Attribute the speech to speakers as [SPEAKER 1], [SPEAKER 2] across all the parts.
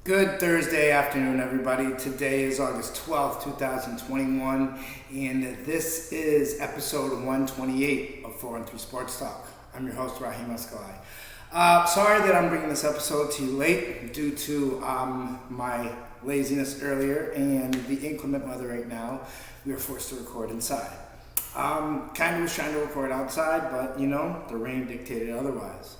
[SPEAKER 1] Good Thursday afternoon, everybody. Today is August 12th, 2021, and this is episode 128 of 4-3 Sportstalk. I'm your host, Rahim Escalai. Sorry that I'm bringing this episode to you late due to my laziness earlier and the inclement weather right now. We are forced to record inside. Kind of was trying to record outside, but the rain dictated otherwise.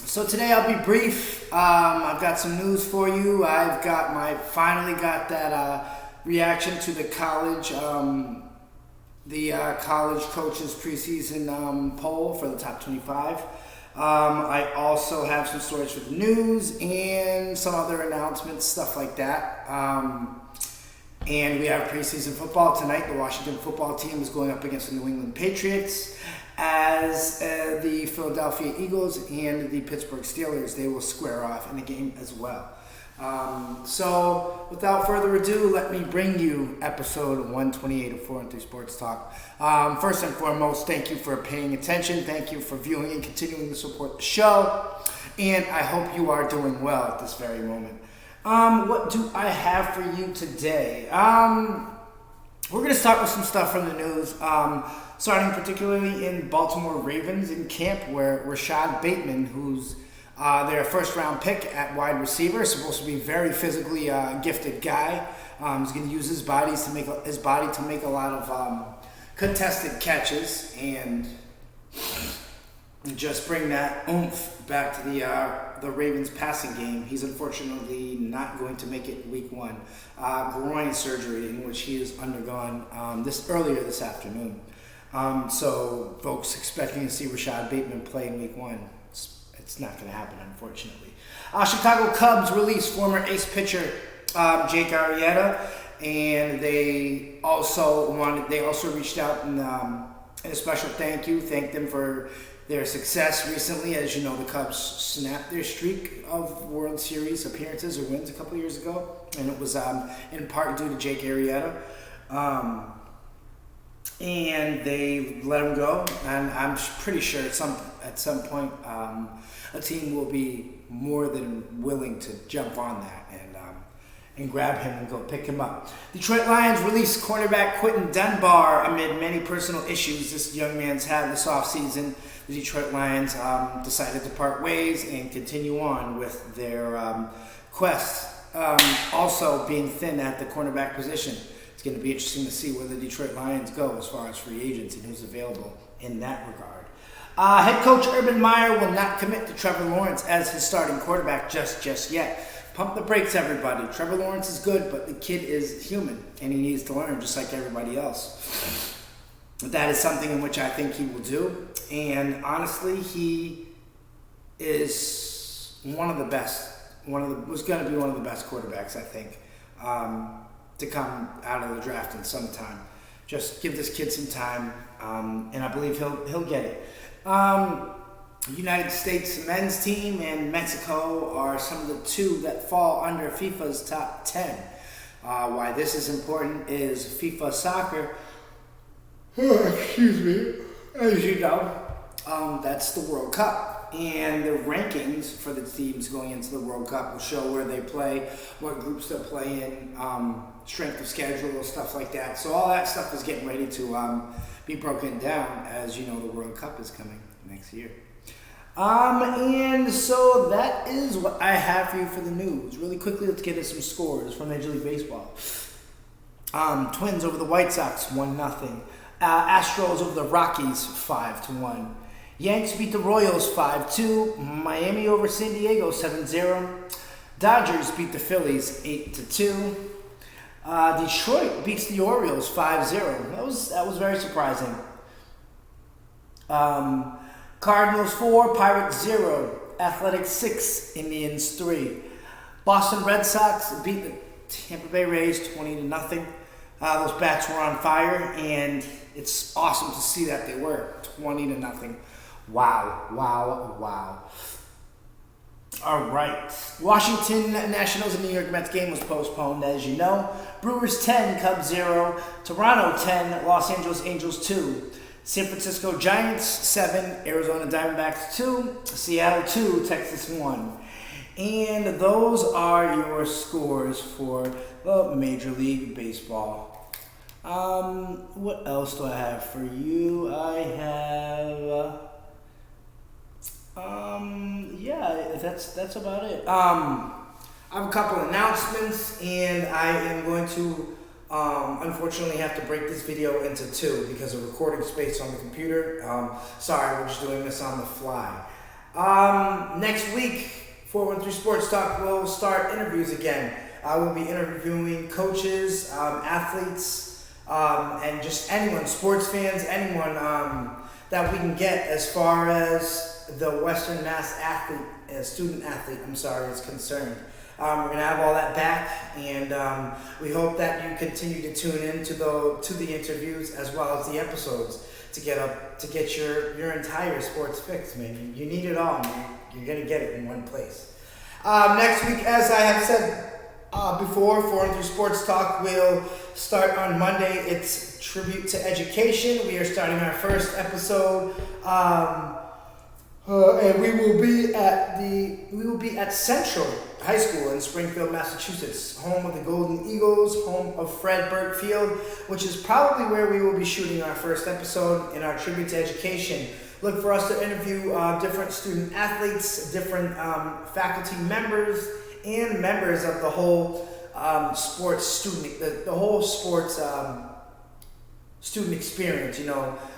[SPEAKER 1] So today I'll be brief. I've got some news for you. Finally got that reaction to the college coaches preseason poll for the top 25. I also have some stories for the news and some other announcements, stuff like that. And we have preseason football tonight. The Washington football team is going up against the New England Patriots, as the Philadelphia Eagles and the Pittsburgh Steelers. They will square off in a game as well. So without further ado, let me bring you episode 128 of 4-3 Sports Talk. First and foremost, thank you for paying attention. Thank you for viewing and continuing to support the show. And I hope you are doing well at this very moment. What do I have for you today? We're going to start with some stuff from the news. Starting particularly in Baltimore Ravens in camp, where Rashad Bateman, who's their first-round pick at wide receiver, supposed to be a very physically gifted guy. He's going to use his body to make a lot of contested catches and just bring that oomph back to the Ravens passing game. He's unfortunately not going to make it week one. Groin surgery, in which he has undergone earlier this afternoon. So folks expecting to see Rashad Bateman play in week one, it's not going to happen, unfortunately. Chicago Cubs released former ace pitcher Jake Arrieta, and they also reached out and in a special thank you, thanked them for their success recently. As you know, the Cubs snapped their streak of World Series appearances or wins a couple years ago, and it was in part due to Jake Arrieta. And they let him go, and I'm pretty sure at some point a team will be more than willing to jump on that and grab him and go pick him up. Detroit Lions released cornerback Quinton Dunbar amid many personal issues this young man's had this offseason. The Detroit Lions decided to part ways and continue on with their quest. Also being thin at the cornerback position. It's going to be interesting to see where the Detroit Lions go as far as free agents and who's available in that regard. Head coach Urban Meyer will not commit to Trevor Lawrence as his starting quarterback just yet. Pump the brakes, everybody. Trevor Lawrence is good, but the kid is human, and he needs to learn just like everybody else. That is something in which I think he will do, and honestly, he is was going to be one of the best quarterbacks, I think, to come out of the draft in some time. Just give this kid some time, and I believe he'll get it. United States men's team and Mexico are some of the two that fall under FIFA's top 10. Why this is important is FIFA soccer. Excuse me. As you know, that's the World Cup. And the rankings for the teams going into the World Cup will show where they play, what groups they'll play in, strength of schedule, stuff like that. So all that stuff is getting ready to be broken down. As you know, the World Cup is coming next year. And so that is what I have for you for the news. Really quickly, let's get into some scores from Major League Baseball. Twins over the White Sox, 1-0. Astros over the Rockies, 5-1. Yanks beat the Royals 5-2. Miami over San Diego 7-0. Dodgers beat the Phillies 8-2. Detroit beats the Orioles 5-0. That was very surprising. Cardinals 4, Pirates 0. Athletics 6, Indians 3. Boston Red Sox beat the Tampa Bay Rays 20-0. Those bats were on fire, and it's awesome to see that they were 20-0. Wow. All right. Washington Nationals and New York Mets game was postponed, as you know. Brewers 10, Cubs 0. Toronto 10, Los Angeles Angels 2. San Francisco Giants 7, Arizona Diamondbacks 2. Seattle 2, Texas 1. And those are your scores for the Major League Baseball. What else do I have for you? I have, that's about it. I have a couple announcements, and I am going to, unfortunately have to break this video into two because of recording space on the computer. Sorry, we're just doing this on the fly. Next week, 413 Sports Talk will start interviews again. I will be interviewing coaches, athletes, and just anyone, sports fans, anyone that we can get as far as the Western Mass student athlete, is concerned. We're going to have all that back, and we hope that you continue to tune in to the interviews as well as the episodes to get your entire sports fix, man. You need it all, man. You're going to get it in one place. Next week, as I have said before, 413 Sports Talk will start on Monday. It's Tribute to Education. We are starting our first episode, and we will be at Central High School in Springfield, Massachusetts, home of the Golden Eagles, home of Fred Burt Field, which is probably where we will be shooting our first episode in our Tribute to Education. Look for us to interview different student athletes, different faculty members, and members of the whole sports student, the whole sports student experience.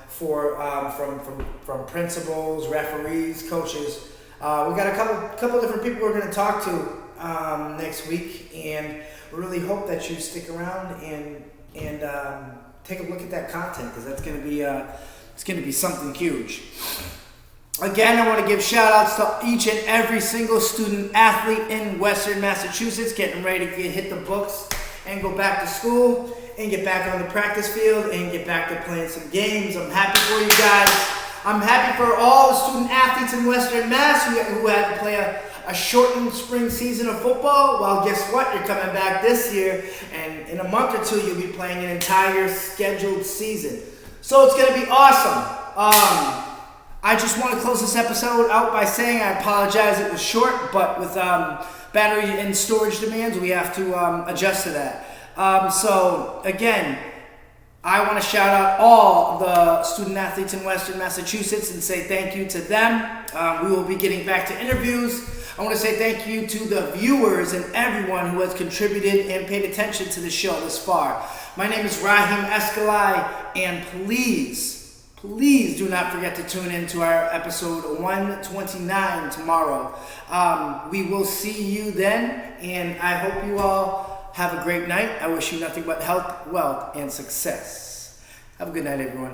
[SPEAKER 1] For from principals, referees, coaches. We got a couple different people we're going to talk to next week, and we really hope that you stick around and take a look at that content, because that's going to be it's going to be something huge. Again, I want to give shout outs to each and every single student athlete in Western Massachusetts getting ready to hit the books and go back to school and get back on the practice field and get back to playing some games. I'm happy for you guys. I'm happy for all the student athletes in Western Mass who had to play a shortened spring season of football. Well, guess what? You're coming back this year, and in a month or two, you'll be playing an entire scheduled season. So it's going to be awesome. I just want to close this episode out by saying I apologize it was short, but with battery and storage demands, we have to adjust to that. So again, I want to shout out all the student athletes in Western Massachusetts and say thank you to them. We will be getting back to interviews. I want to say thank you to the viewers and everyone who has contributed and paid attention to the show this far. My name is Raheem Escalay, and please do not forget to tune in to our episode 129 tomorrow. We will see you then, and I hope you all have a great night. I wish you nothing but health, wealth, and success. Have a good night, everyone.